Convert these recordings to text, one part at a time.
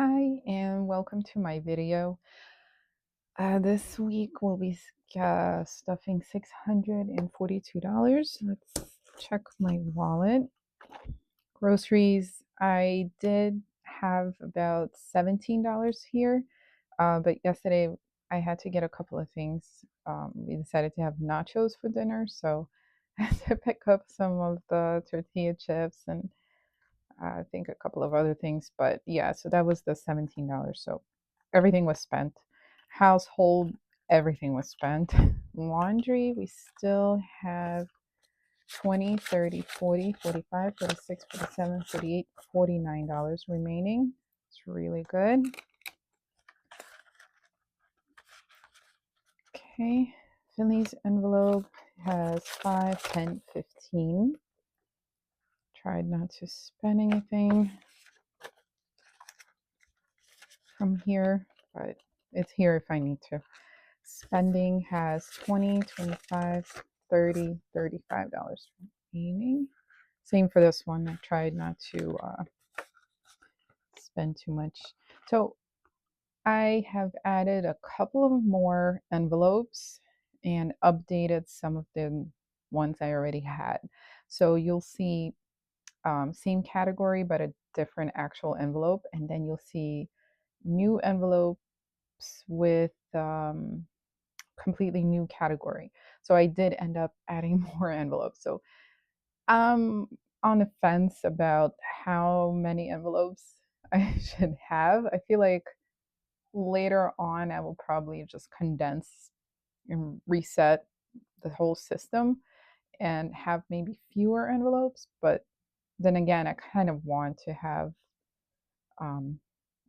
Hi, and welcome to my video. This week we'll be stuffing $642. Let's check my wallet. Groceries, I did have about $17 here, but yesterday I had to get a couple of things. We decided to have nachos for dinner, so I had to pick up some of the tortilla chips and I think a couple of other things, but yeah, so that was the $17. So everything was spent. Household, everything was spent. Laundry, we still have 20, 30, 40, 45, 46, 47, 48, $49 remaining. It's really good. Okay, Finley's envelope has 5, 10, 15. Tried not to spend anything from here, but it's here if I need to. Spending has 20, 25, 30, $35 remaining. Same for this one. I tried not to spend too much. So I have added a couple of more envelopes and updated some of the ones I already had. So you'll see same category, but a different actual envelope. And then you'll see new envelopes with completely new category. So I did end up adding more envelopes. So I'm on the fence about how many envelopes I should have. I feel like later on I will probably just condense and reset the whole system and have maybe fewer envelopes. But then again, I kind of want to have um,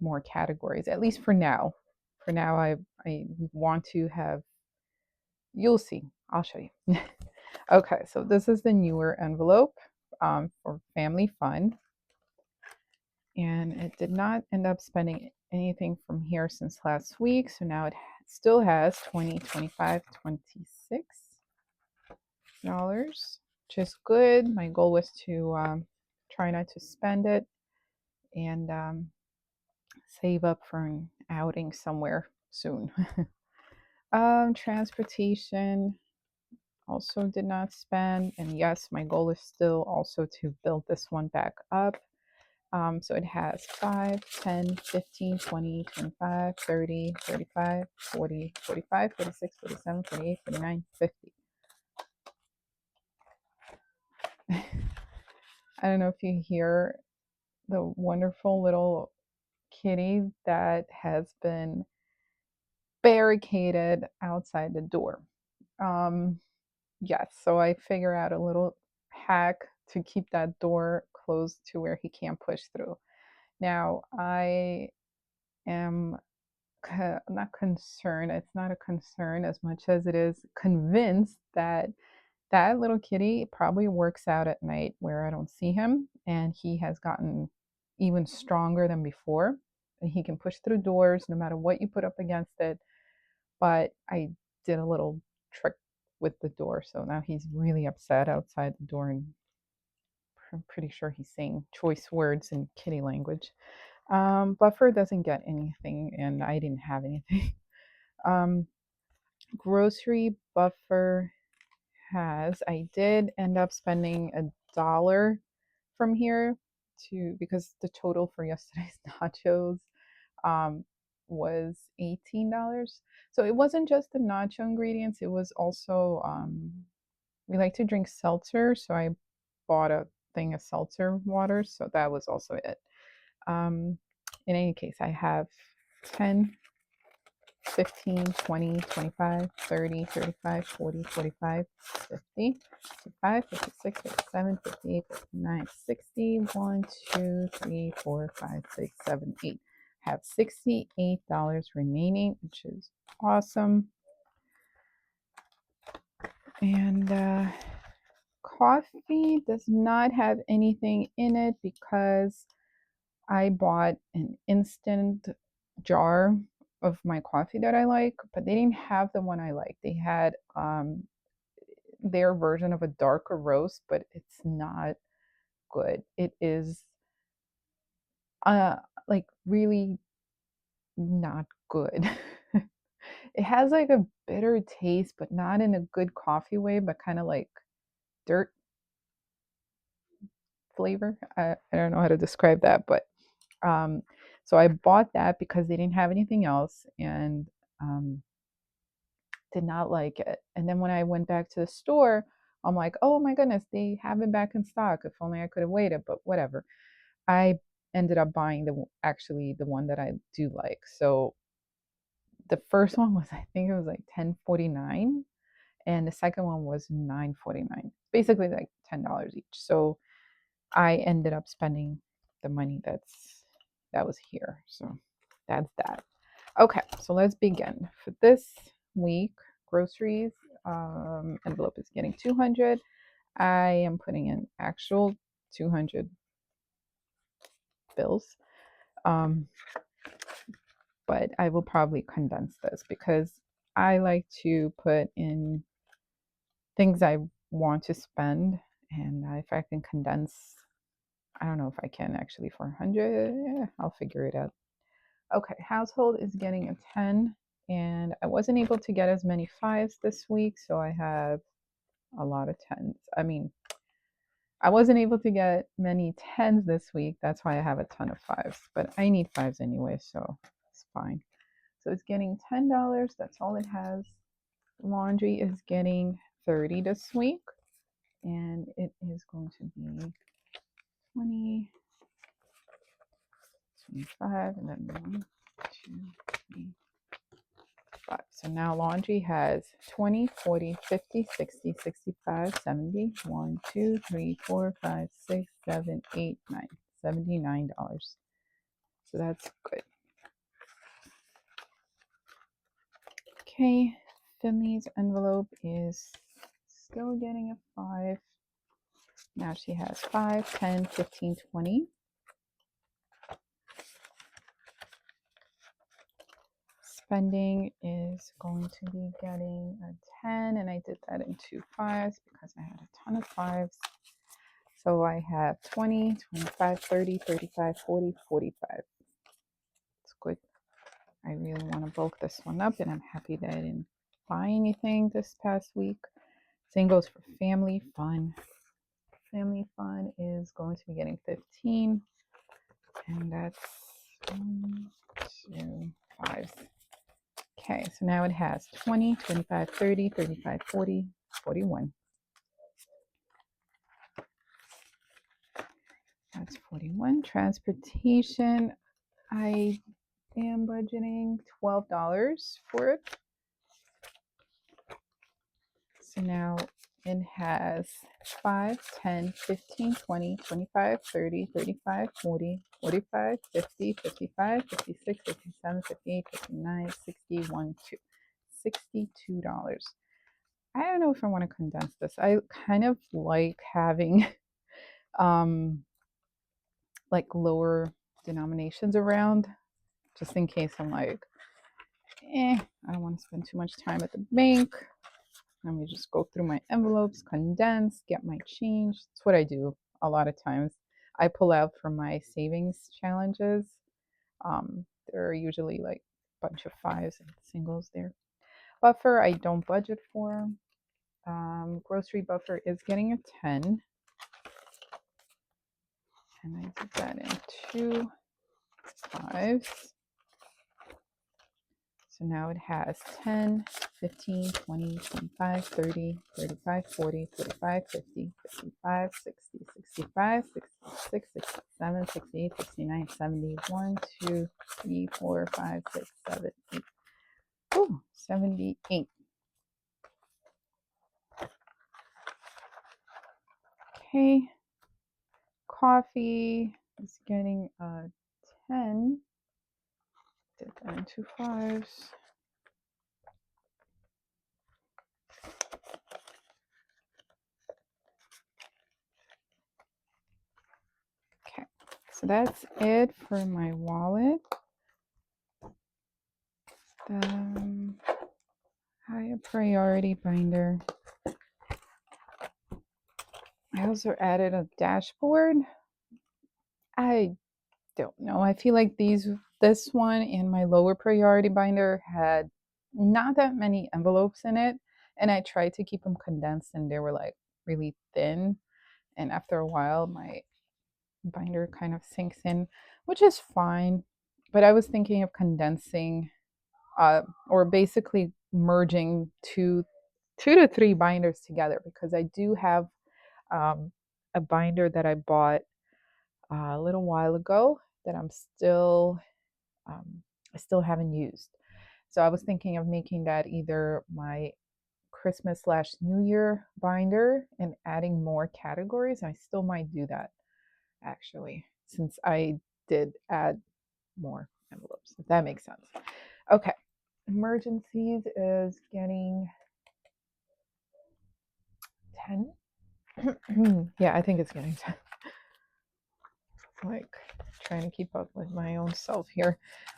more categories, at least for now. For now, I want to have, you'll see, I'll show you. Okay, so this is the newer envelope for family fun. And it did not end up spending anything from here since last week. So now it still has 20, 25, $26, which is good. My goal was to try not to spend it and save up for an outing somewhere soon. Transportation also did not spend. And yes, my goal is still also to build this one back up. So it has 5, 10, 15, 20, 25, 30, 35, 40, 45, 46, 47, 48, 49, 50. I don't know if you hear the wonderful little kitty that has been barricaded outside the door. Um, yes, so I figure out a little hack to keep that door closed to where he can't push through. Now, I am not concerned. It's not a concern as much as it is convinced that that little kitty probably works out at night where I don't see him, and he has gotten even stronger than before. And he can push through doors no matter what you put up against it. But I did a little trick with the door, so now he's really upset outside the door, and I'm pretty sure he's saying choice words in kitty language. Buffer doesn't get anything, and I didn't have anything. Um, Grocery Buffer has, I did end up spending $1 from here to, because the total for yesterday's nachos um, was $18. So it wasn't just the nacho ingredients, it was also, we like to drink seltzer. So I bought a thing of seltzer water. So that was also it. Um, in any case, I have 10, 15, 20, 25, 30, 35, 40, 45, 50, 55, 56, 57, 58, 59, 60, 1, 2, 3, 4, 5, 6, 7, 8. I have $68 remaining, which is awesome. And coffee does not have anything in it because I bought an instant jar of my coffee that I like, but they didn't have the one I like. They had their version of a darker roast, but it's not good. It is Uh, like really not good. It has like a bitter taste, but not in a good coffee way, but kind of like dirt flavor. I don't know how to describe that, but um, so I bought that because they didn't have anything else and um, did not like it. And then when I went back to the store, I'm like, oh my goodness, they have it back in stock. If only I could have waited, but whatever. I ended up buying the one that I do like. So the first one was, I think it was like 10.49, and the second one was 9.49. Basically like $10 each. So I ended up spending the money that was here. So that's that. Okay, so let's begin. For this week, groceries envelope is getting 200. I am putting in actual 200 bills. Um, but I will probably condense this because I like to put in things I want to spend. And if I can condense, I don't know if I can actually for 100. Yeah, I'll figure it out. Okay, household is getting a 10. And I wasn't able to get as many fives this week, so I have a lot of tens. I mean, I wasn't able to get many tens this week. That's why I have a ton of fives, but I need fives anyway, so it's fine. So it's getting $10. That's all it has. Laundry is getting 30 this week, and it is going to be 20, 25, and then 1, 2, 3, 5. So now laundry has 20, 40, 50, 60, 65, 70, 1, 2, 3, 4, 5, 6, 7, 8, 9. $79. So that's good. Okay, Finley's envelope is still getting a 5. Now she has 5, 10, 15, 20. Spending is going to be getting a 10, and I did that in 2 fives because I had a ton of fives. So I have 20, 25, 30, 35, 40, 45. It's good. I really want to bulk this one up, and I'm happy that I didn't buy anything this past week. Same goes for family fun. Family fun is going to be getting 15, and that's 1, 2, 5. Okay, so now it has 20, 25, 30, 35, 40, 41. That's 41. Transportation, I am budgeting $12 for it. So now it has 5, 10, 15, 20, 25, 30, 35, 40, 45, 50, 55, 56, 57, 58, 59, 61, 2. $62. I don't know if I want to condense this. I kind of like having um like lower denominations around just in case I'm like, I don't want to spend too much time at the bank. Let me just go through my envelopes, condense, get my change. That's what I do a lot of times. I pull out from my savings challenges. There are usually like a bunch of fives and singles there. Buffer, I don't budget for. Grocery buffer is getting a 10. And I did that in 2 fives. So now it has 10, 15, 20, 25, 30, 35, 40, 45, 50, 55, 60, 65, 66, 67, 68, 69, 70, 1, 2, 3, 4, 5, 6, 7, 8. Ooh, 78. Okay. Coffee is getting a 10. Did that in 2 fives. Okay, so that's it for my wallet. Higher priority binder. I also added a dashboard. I don't know. I feel like this one and my lower priority binder had not that many envelopes in it, and I tried to keep them condensed, and they were like really thin. And after a while, my binder kind of sinks in, which is fine. But I was thinking of condensing, or basically merging two to three binders together, because I do have um, a binder that I bought a little while ago that um, I still haven't used. So I was thinking of making that either my Christmas slash New Year binder and adding more categories. I still might do that actually, since I did add more envelopes, if that makes sense. Okay. Emergencies is getting 10. Yeah, I think it's getting 10. Like trying to keep up with my own self here.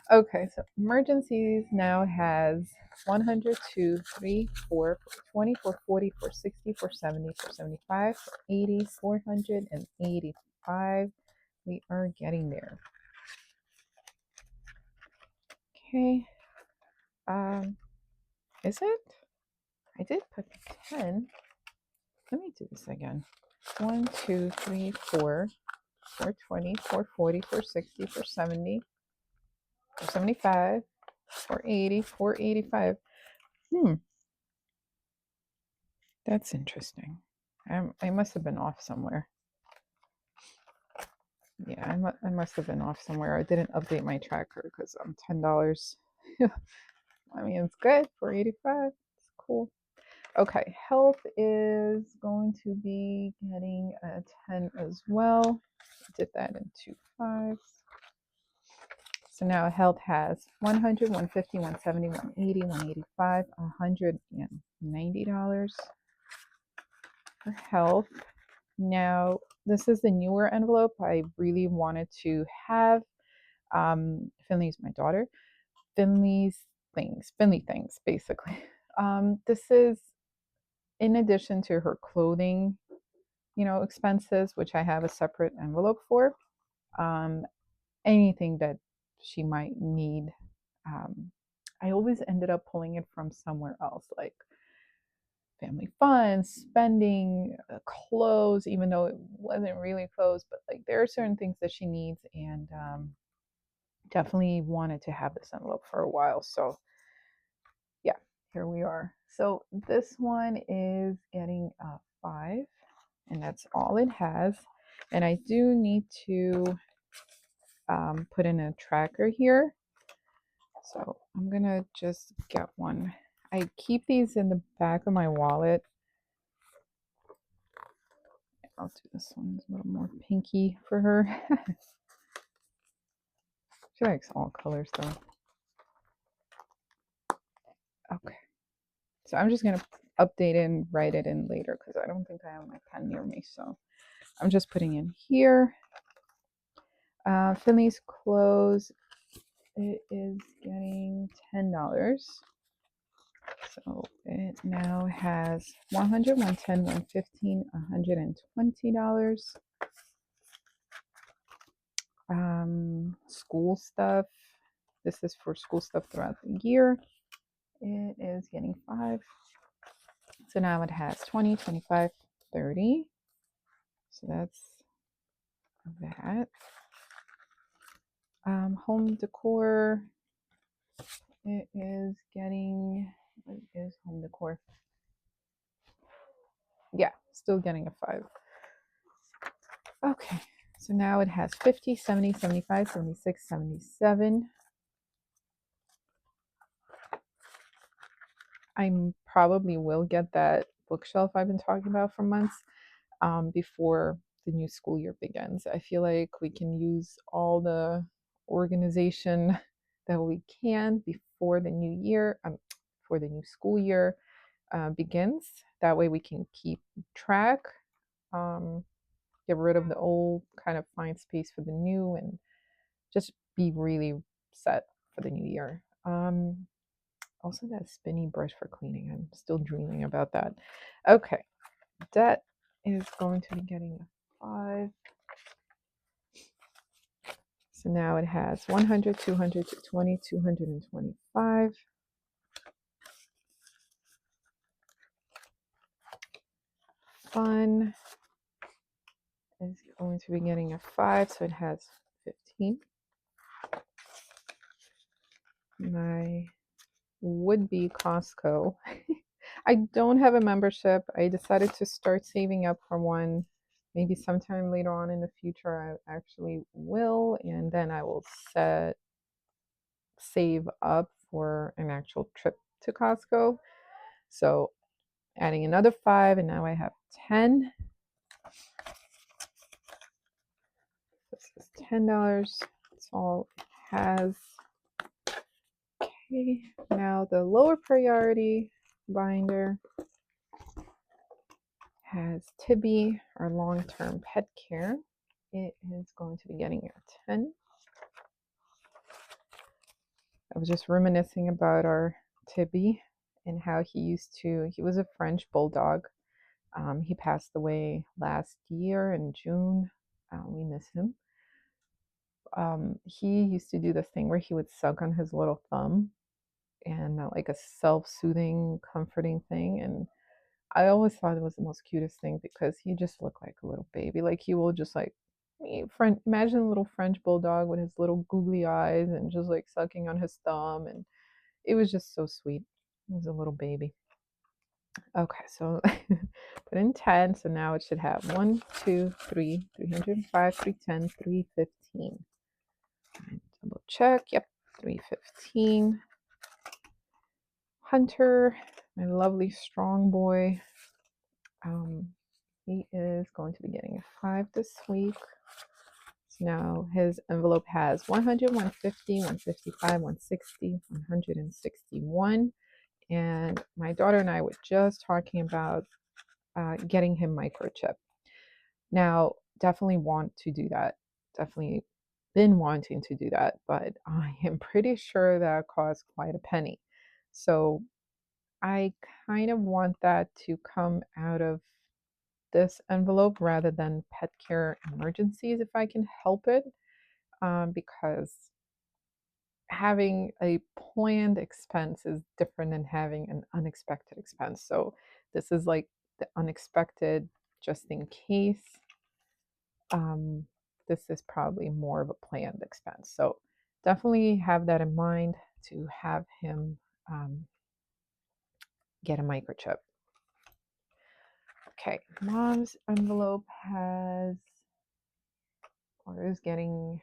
Okay, so emergencies now has 100, 2, 3, 4, 20, 40, 60, 70, 75, 80, 485. We are getting there. Okay. Is it? I did put 10. Let me do this again. 1, 2, 3, 4, 420, 440, 460, 470, 475, 480, 485. That's interesting. I must have been off somewhere. Yeah, I must have been off somewhere. I didn't update my tracker because I'm $10. I mean, it's good. 485. It's cool. Okay, health is going to be getting a 10 as well. Did that in 2 5s. So now health has 100, 150, 170, 180, 185, $190 for health. Now, this is the newer envelope. I really wanted to have Finley's my daughter. Finley things, basically. This is in addition to her clothing, expenses, which I have a separate envelope for. Um, Anything that she might need. Um, I always ended up pulling it from somewhere else, like family fun, spending, clothes, even though it wasn't really clothes, but like there are certain things that she needs, and definitely wanted to have this envelope for a while. So yeah, here we are. So this one is getting a 5, and that's all it has. And I do need to put in a tracker here. So I'm gonna just get one. I keep these in the back of my wallet. I'll do this one. It's a little more pinky for her. She likes all colors though. Okay. So I'm just going to update it and write it in later because I don't think I have my pen near me. So I'm just putting in here. Finley's clothes, it is getting $10. So it now has 100, 110, 115, $120. School stuff. This is for school stuff throughout the year. It is getting 5. So now it has 20, 25, 30. So that's that. Home decor. It is getting, what is home decor? Yeah, still getting a 5. Okay, so now it has 50, 70, 75, 76, 77. I probably will get that bookshelf I've been talking about for months before the new school year begins. I feel like we can use all the organization that we can before the new year, before the new school year begins. That way we can keep track, um, get rid of the old, kind of find space for the new, and just be really set for the new year. Also, that spinny brush for cleaning. I'm still dreaming about that. Okay, that is going to be getting a 5. So now it has 100, 200, 220, 225. Fun is going to be getting a 5, so it has 15. My would-be Costco. I don't have a membership. I decided to start saving up for one. Maybe sometime later on in the future, I actually will, and then I will save up for an actual trip to Costco. So adding another 5, and now I have 10. This is $10. That's all it has. Okay, now the lower priority binder has Tibby, our long-term pet care. It is going to be getting a 10. I was just reminiscing about our Tibby and how he was a French bulldog. He passed away last year in June. We miss him. He used to do this thing where he would suck on his little thumb, and like a self-soothing, comforting thing. And I always thought it was the most cutest thing because he just looked like a little baby. Like he will just like imagine a little French bulldog with his little googly eyes and just like sucking on his thumb, and it was just so sweet. He was a little baby. Okay, so put in 10, so now it should have 1, 2, 3, 305, 310, 315. Double check. Yep, 315. Hunter, my lovely strong boy. He is going to be getting a 5 this week. So now his envelope has 100, 150, 155, 160, 161. And my daughter and I were just talking about getting him microchip. Now, definitely want to do that. Definitely been wanting to do that, but I am pretty sure that costs quite a penny. So I kind of want that to come out of this envelope rather than pet care emergencies if I can help it, because having a planned expense is different than having an unexpected expense. So this is like the unexpected, just in case. This is probably more of a planned expense. So definitely have that in mind to have him get a microchip. Okay, mom's envelope is getting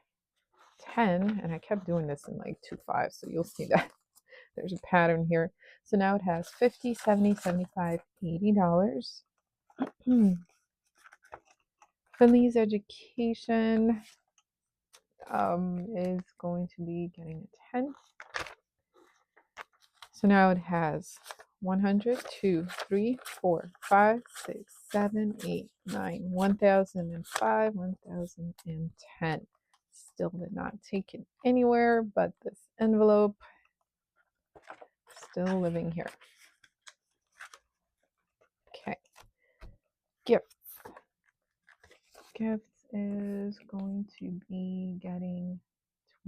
10, and I kept doing this in like 2 5, so you'll see that there's a pattern here. So now it has 50, 70, 75, $80. Finley's education is going to be getting a 10. So now it has 100, 2, 3, 4, 5, 6, 7, 8, 9, 1005, 1010. Still did not take it anywhere, but this envelope still living here. Okay. Gifts. Gifts is going to be getting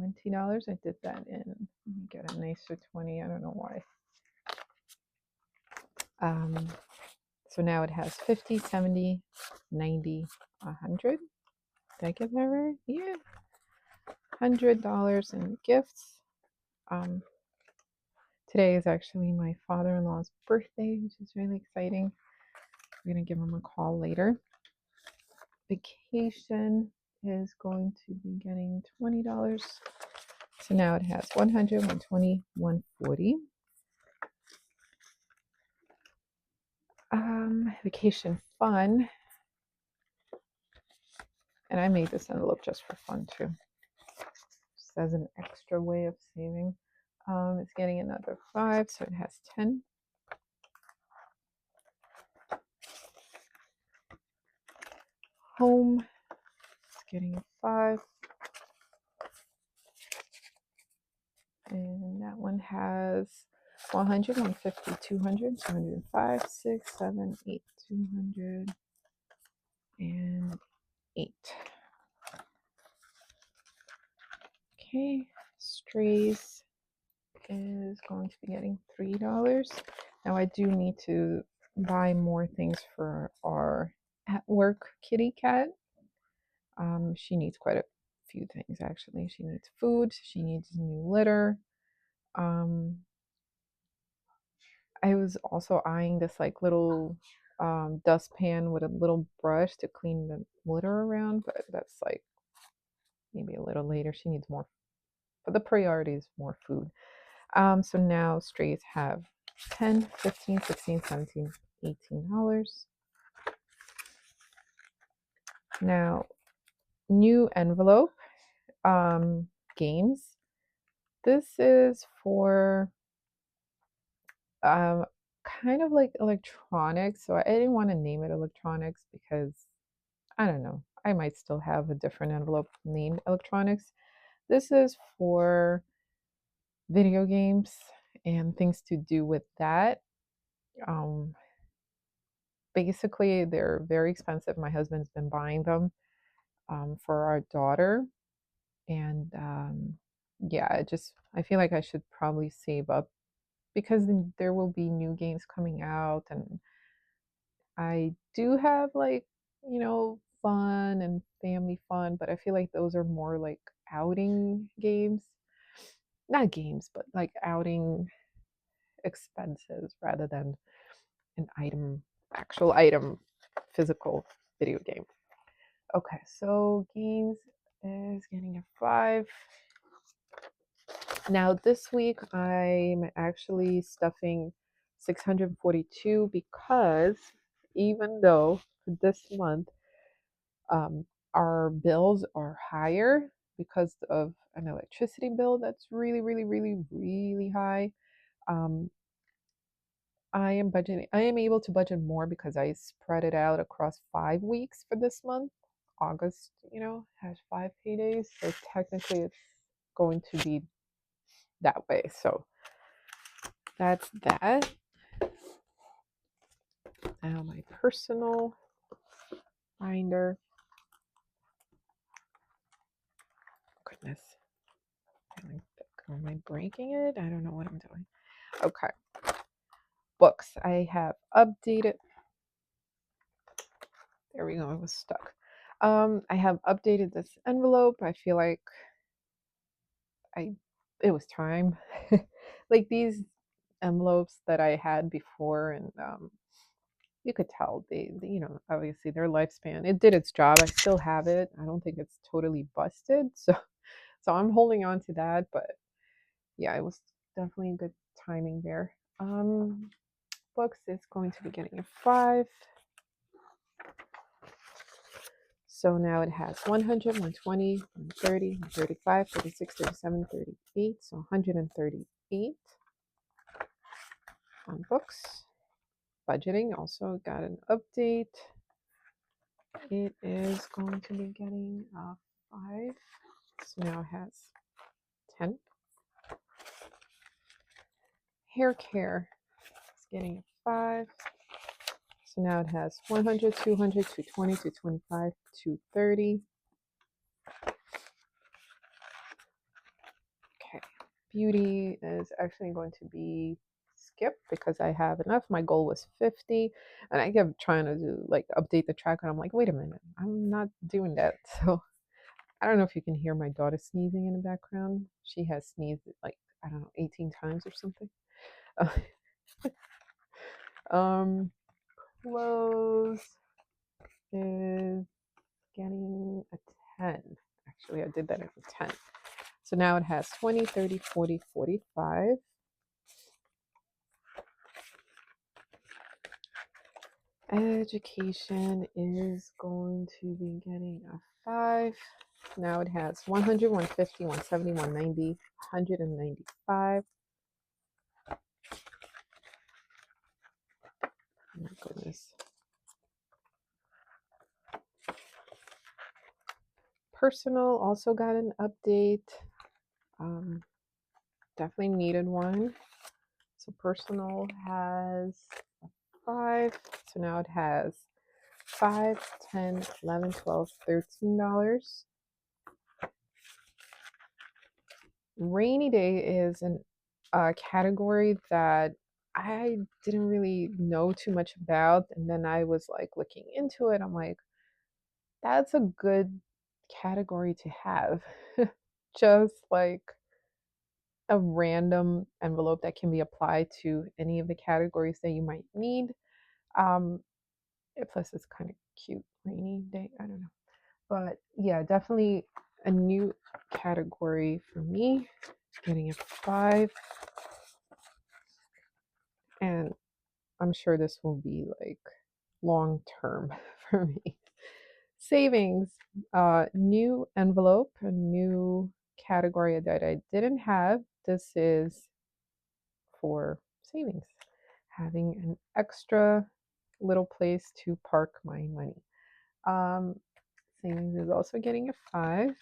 $20. I did that in, let me get a nicer 20. I don't know why. So now it has 50, 70, 90, 100. Did I get that right? Yeah. $100 in gifts. Today is actually my father-in-law's birthday, which is really exciting. We're going to give him a call later. Vacation is going to be getting $20. So now it has 100, 120, 140. Vacation fun. And I made this envelope just for fun too. Just as an extra way of saving. It's getting another 5, so it has 10. Home, it's getting a 5. And that one has 100, 150, 200, 205, 6, 7, 8, 208. Okay, Strays is going to be getting $3. Now I do need to buy more things for our at work kitty cat. She needs quite a few things actually. She needs food, she needs new litter. Um, I was also eyeing this like little dustpan with a little brush to clean the litter around, but that's like maybe a little later. She needs more, but the priority is more food. So now strays have 10, 15, 16, 17, $18. Now, new envelope, games. This is for um, kind of like electronics. So I didn't want to name it electronics because I don't know. I might still have a different envelope named electronics. This is for video games and things to do with that. Um, Basically, they're very expensive. My husband's been buying them for our daughter, and yeah, I feel like I should probably save up because there will be new games coming out, and I do have like fun and family fun, but I feel like those are more like outing games, not games, but like outing expenses rather than an actual item, physical video game. Okay, so games is getting a 5. Now this week I'm actually stuffing 642 because even though this month um, our bills are higher because of an electricity bill that's really, really, really, really high. Um, I am able to budget more because I spread it out across 5 weeks for this month. August, has 5 paydays, so technically it's going to be that way. So that's that. Now my personal binder. Goodness. Am I breaking it? I don't know what I'm doing. Okay. Books. I have updated. There we go. I was stuck. I have updated this envelope. I feel like I it was time. Like these envelopes that I had before, and you could tell obviously their lifespan. It did its job. I still have it. I don't think it's totally busted. So I'm holding on to that, but yeah, it was definitely a good timing there. Books is going to be getting a 5. So now it has 100, 120, 130, 135, 36, 37, 38. So 138 on books. Budgeting also got an update. It is going to be getting a 5. So now it has 10. Hair care is getting a 5. So now it has 100, 200, 220, 225, 230. Okay. Beauty is actually going to be skipped because I have enough. My goal was 50. And I kept trying to do like update the tracker. And I'm like, wait a minute, I'm not doing that. So I don't know if you can hear my daughter sneezing in the background. She has sneezed like, I don't know, 18 times or something. Um, Clothes is getting a 10. Actually, I did that as a 10. So now it has 20, 30, 40, 45. Education is going to be getting a 5. Now it has 100, 150, 170, 190, 195. Oh my goodness. Personal also got an update. Definitely needed one. So personal has a 5. So now it has 5, 10, 11, 12, $13. Rainy day is a category that I didn't really know too much about. And then I was like looking into it. I'm like, that's a good category to have. Just like a random envelope that can be applied to any of the categories that you might need. Um, Plus, it's kind of cute, rainy day. I don't know. But yeah, definitely a new category for me. Getting a 5. And I'm sure this will be like long term for me. Savings, new envelope, a new category that I didn't have. This is for savings, having an extra little place to park my money. Um, Savings is also getting a 5.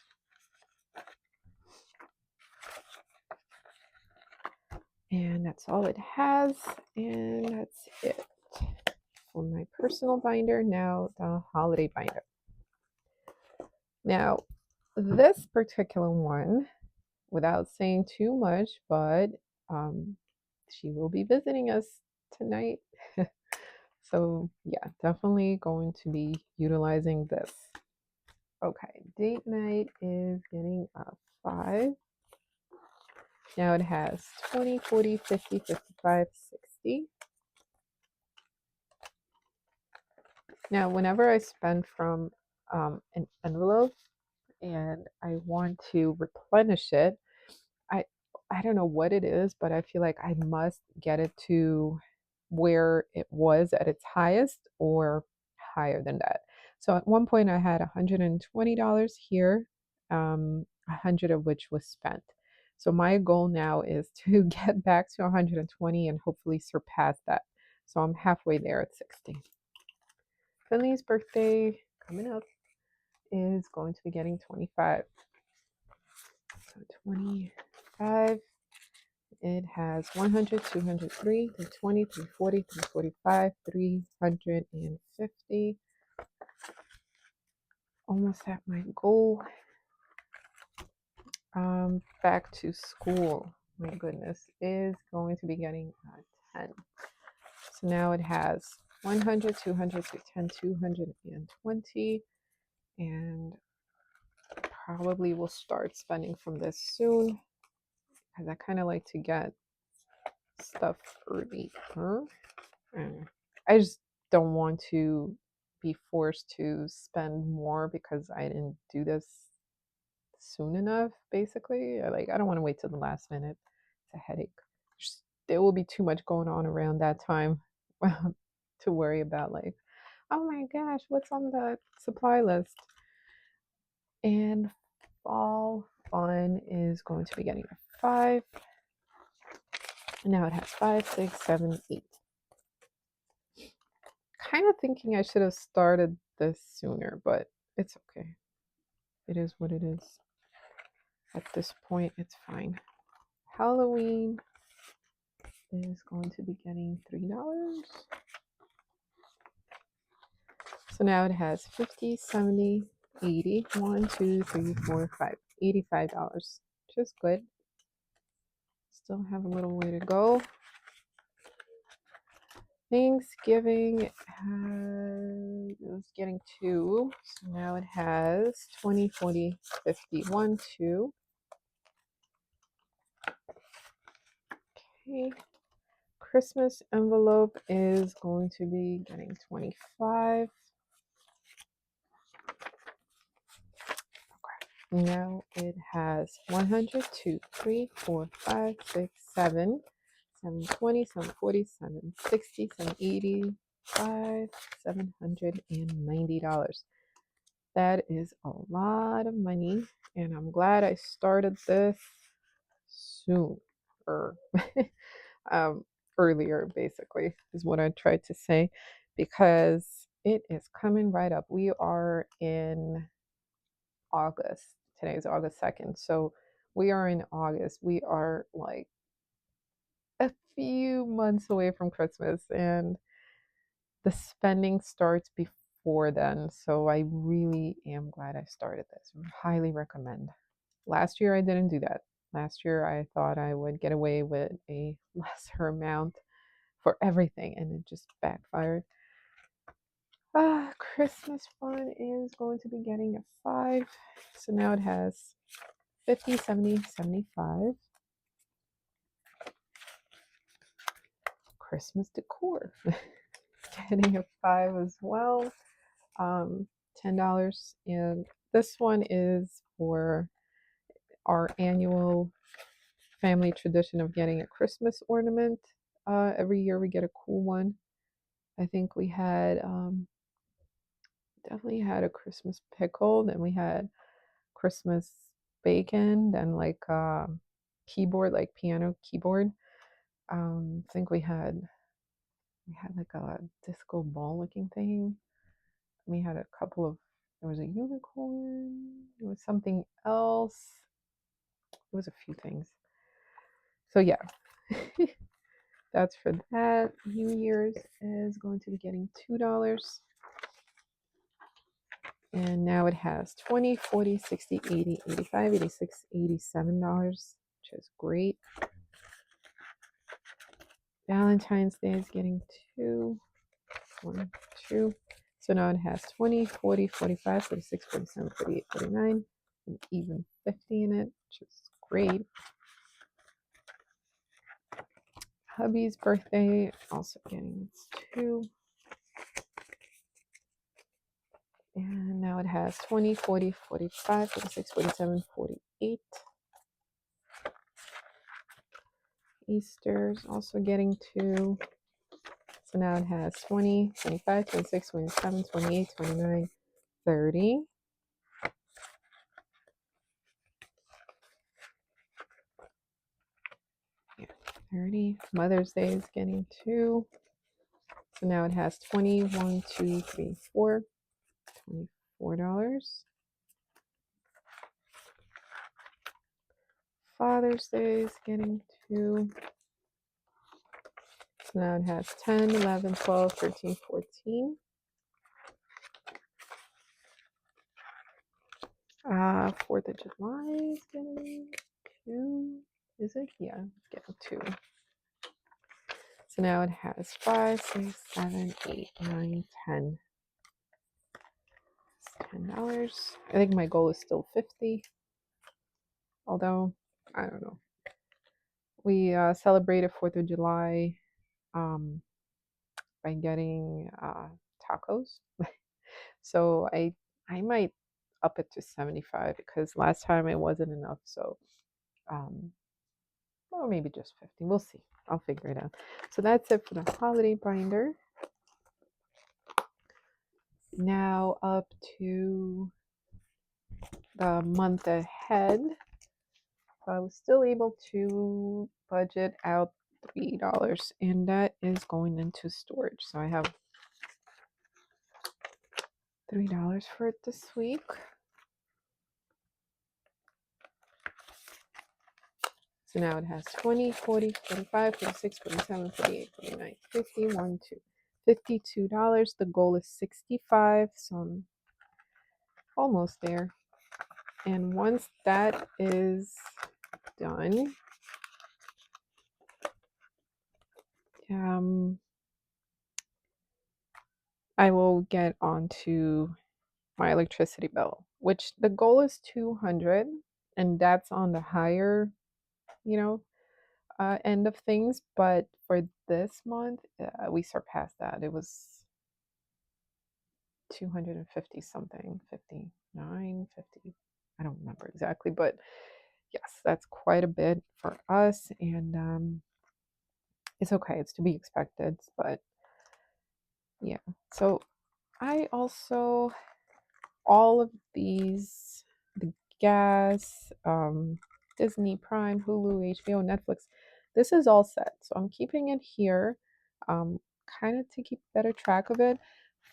And that's all it has. And that's it for my personal binder. Now, the holiday binder. Now, this particular one, without saying too much, but she will be visiting us tonight. So, yeah, definitely going to be utilizing this. Okay, date night is getting a 5. Now it has 20, 40, 50, 55, 60. Now, whenever I spend from an envelope and I want to replenish it, I I don't know what it is, but I feel like I must get it to where it was at its highest or higher than that. So at one point I had $120 here, 100 of which was spent. So my goal now is to get back to 120 and hopefully surpass that. So I'm halfway there at 60. Finley's birthday coming up is going to be getting 25. So 25. It has 100, 200, 320, 340, 345, 350. Almost at my goal. Back to school. My goodness, is going to be getting a 10. So now it has 100, 200, 310, 220. And probably will start spending from this soon because I kind of like to get stuff early. And I just don't want to be forced to spend more because I didn't do this soon enough, basically. I don't want to wait till the last minute. It's a headache. There will be too much going on around that time to worry about, like, oh my gosh, what's on the supply list? And fall fun is going to be getting a 5. And now it has 5, 6, 7, 8. Kind of thinking I should have started this sooner, but it's okay. It is what it is. At this point, it's fine. Halloween is going to be getting $3. So now it has 50, 70, 80. 1, 2, 3, 4, 5. $85. Which is good. Still have a little way to go. Thanksgiving it was getting 2. So now it has 20, 40, 50. 1, 2. Okay. Christmas envelope is going to be getting 25. Now it has 100, 2, 3, 4, 5, 6, 7, 720, 740, 760, 785, $790. That is a lot of money, and I'm glad I started this soon or earlier, basically, is what I tried to say, because it is coming right up. We are in August. Today is August 2nd. So we are in August. We are like a few months away from Christmas, and the spending starts before then. So I really am glad I started this. Highly recommend. Last year I didn't do that. Last year, I thought I would get away with a lesser amount for everything, and it just backfired. Christmas fund is going to be getting a 5. So now it has 50, 70, 75. Christmas decor. Getting a 5 as well. $10. And this one is for our annual family tradition of getting a Christmas ornament. Every year we get a cool one. I think we had definitely had a Christmas pickle, then we had Christmas bacon, then like keyboard, like piano keyboard. I think we had like a disco ball looking thing. We had a couple of there was a unicorn, there was something else. It was a few things. So yeah. That's for that. New Year's is going to be getting $2. And now it has 20, 40, 60, 80, 85, 86, $87, which is great. Valentine's Day is getting 2, 1, 2. So now it has 20, 40, 45, 46, 47, 48, 49, and even 50 in it, which is great. Hubby's birthday also getting 2. And now it has 20, 40, 45, 46, 47, 48. Easter's also getting 2. So now it has 20, 25, 26, 27, 28, 29, 30. Yeah, 30. Mother's Day is getting 2. So now it has 20, 1, 2, 3, 4. $24. Father's Day is getting 2. So now it has 10, 11, 12, 13, 14. 4th of July is getting 2. Is it? Yeah, it's getting 2. So now it has 5, 6, 7, 8, 9, 10. $10. I think my goal is still 50. Although, I don't know. We celebrated 4th of July by getting tacos. So I might up it to 75 because last time it wasn't enough. So, or maybe just 50. We'll see. I'll figure it out. So that's it for the holiday binder. Now up to the month ahead. So I was still able to budget out $3, and that is going into storage. So I have $3 for it this week. So now it has 20, 40, 45, 46, 47, 48, 49, 50, 1, 2, $52. The goal is 65, so I'm almost there. And once that is done, I will get onto my electricity bill, which the goal is 200, and that's on the higher, you know, end of things. But for this month, we surpassed that. It was 250 something, 59, 50. I don't remember exactly, but yes, that's quite a bit for us, and it's okay. It's to be expected, but yeah. So I also all of these, the gas, Disney Prime, Hulu, HBO, Netflix, this is all set. So I'm keeping it here, kind of to keep better track of it.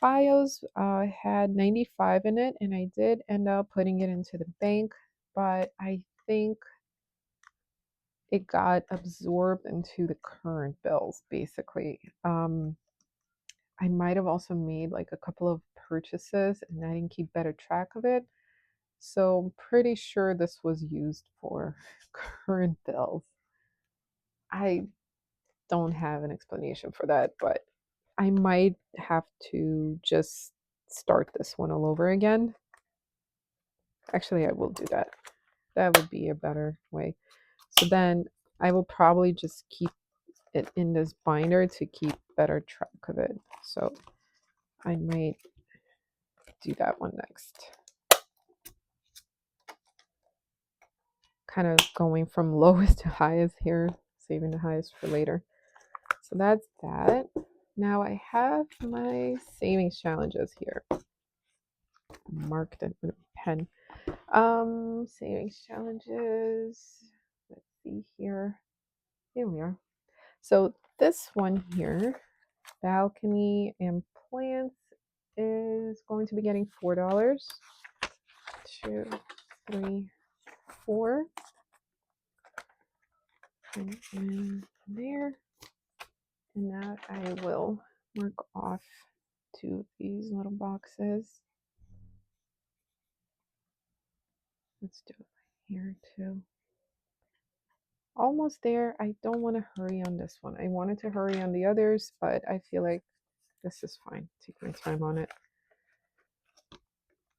FiOS had 95 in it, and I did end up putting it into the bank, but I think it got absorbed into the current bills, basically. I might have also made like a couple of purchases and I didn't keep better track of it. So I'm pretty sure this was used for current bills. I don't have an explanation for that, but I might have to just start this one all over again. Actually, I will do that. That would be a better way. So then I will probably just keep it in this binder to keep better track of it. So I might do that one next. Kind of going from lowest to highest here, saving the highest for later. So that's that. Now I have my savings challenges here. Marked it with a pen. Savings challenges. Let's see here. Here we are. So this one here, balcony and plants, is going to be getting $4. 2, 3, 4. And in there. And that I will mark off 2 of these little boxes. Let's do it here too. Almost there. I don't want to hurry on this one. I wanted to hurry on the others, but I feel like this is fine. Take my time on it.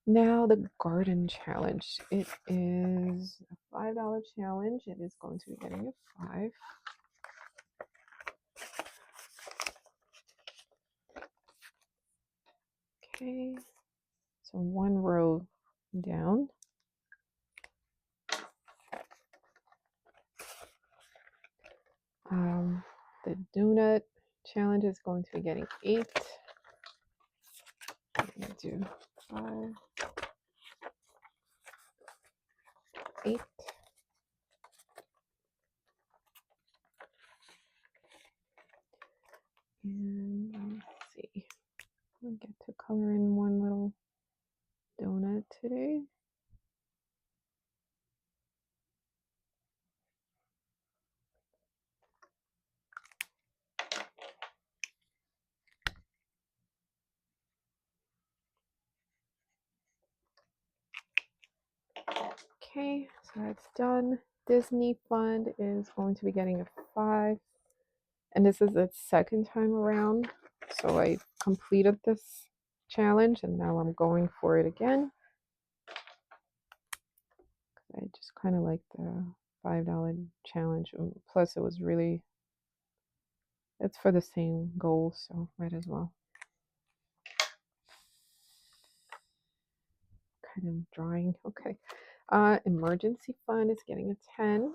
Now the garden challenge. It is a $5 challenge. It is going to be getting a 5. Okay. So one row down. The donut challenge is going to be getting 8. I'm gonna do 5, 8. And let's see. I'll get to color in one little donut today. Okay, so that's done. Disney Fund is going to be getting a 5. And this is its second time around. So I completed this challenge and now I'm going for it again. I just kind of like the $5 challenge. Plus it was really, it's for the same goal, so might as well. Kind of drawing. Okay. Emergency fund is getting a 10.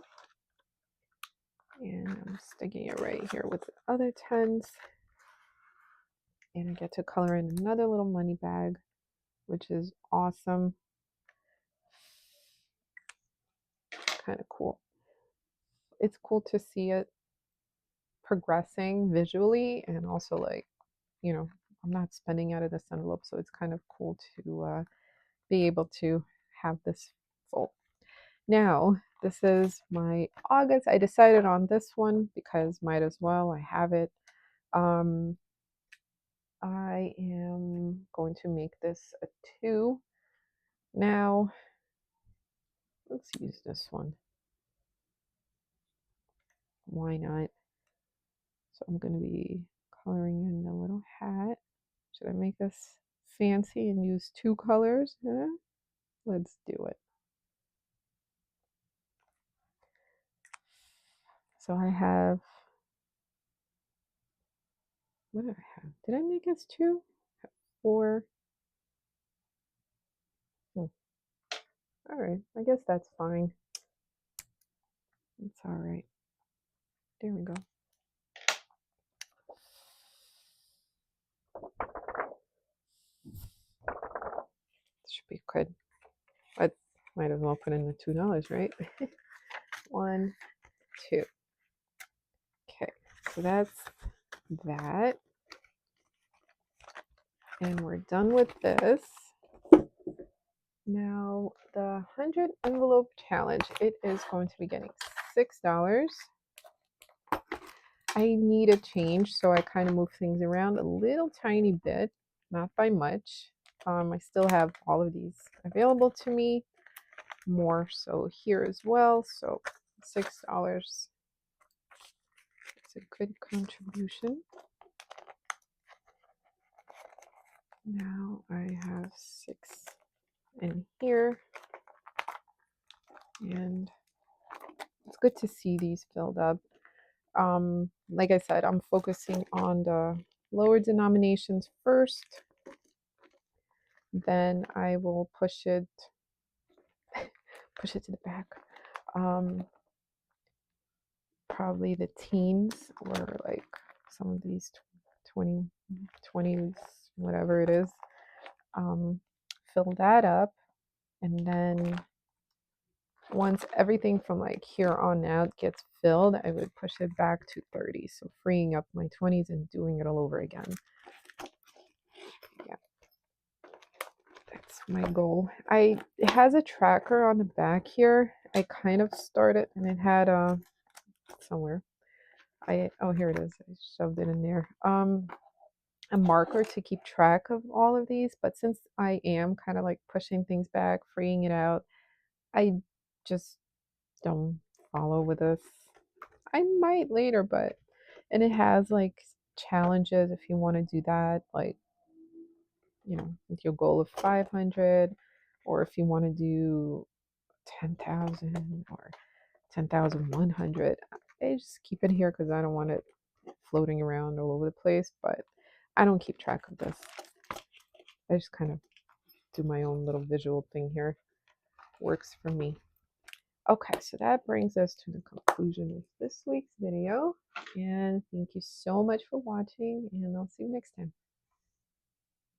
And I'm sticking it right here with the other 10s. And I get to color in another little money bag, which is awesome. Kind of cool. It's cool to see it progressing visually, and also, like, you know, I'm not spending out of this envelope, so it's kind of cool to be able to have this full. Now, this is my August. I decided on this one because might as well. I have it. I am going to make this a 2. Now, let's use this one. Why not? So I'm going to be coloring in the little hat. Should I make this fancy and use 2 colors? Huh? Let's do it. So I have, what did I have? Did I make this 2? 4. All right, I guess that's fine. It's all right. There we go. Should be good. I might as well put in the $2, right? 1, 2. Okay, so that's that. And we're done with this. Now, the 100 envelope challenge, it is going to be getting $6. I need a change, so I kind of move things around a little tiny bit, not by much. I still have all of these available to me. more so here as well. So $6. It's a good contribution. Now I have 6 in here, and it's good to see these filled up. Like I said, I'm focusing on the lower denominations first, then I will push it to the back. Probably the teens, or like some of these 20s, whatever it is. Fill that up, and then once everything from like here on out gets filled, I would push it back to 30. So freeing up my 20s and doing it all over again. Yeah, that's my goal. It has a tracker on the back here. I kind of started, and it had somewhere. Oh, here it is. I shoved it in there. A marker to keep track of all of these, but since I am kind of like pushing things back, freeing it out, I just don't follow with this. I might later, but and it has like challenges if you want to do that, like with your goal of 500, or if you want to do 10,000 or 10,100. I just keep it here because I don't want it floating around all over the place, but I don't keep track of this. I just kind of do my own little visual thing here. Works for me. Okay, so that brings us to the conclusion of this week's video. And thank you so much for watching, and I'll see you next time.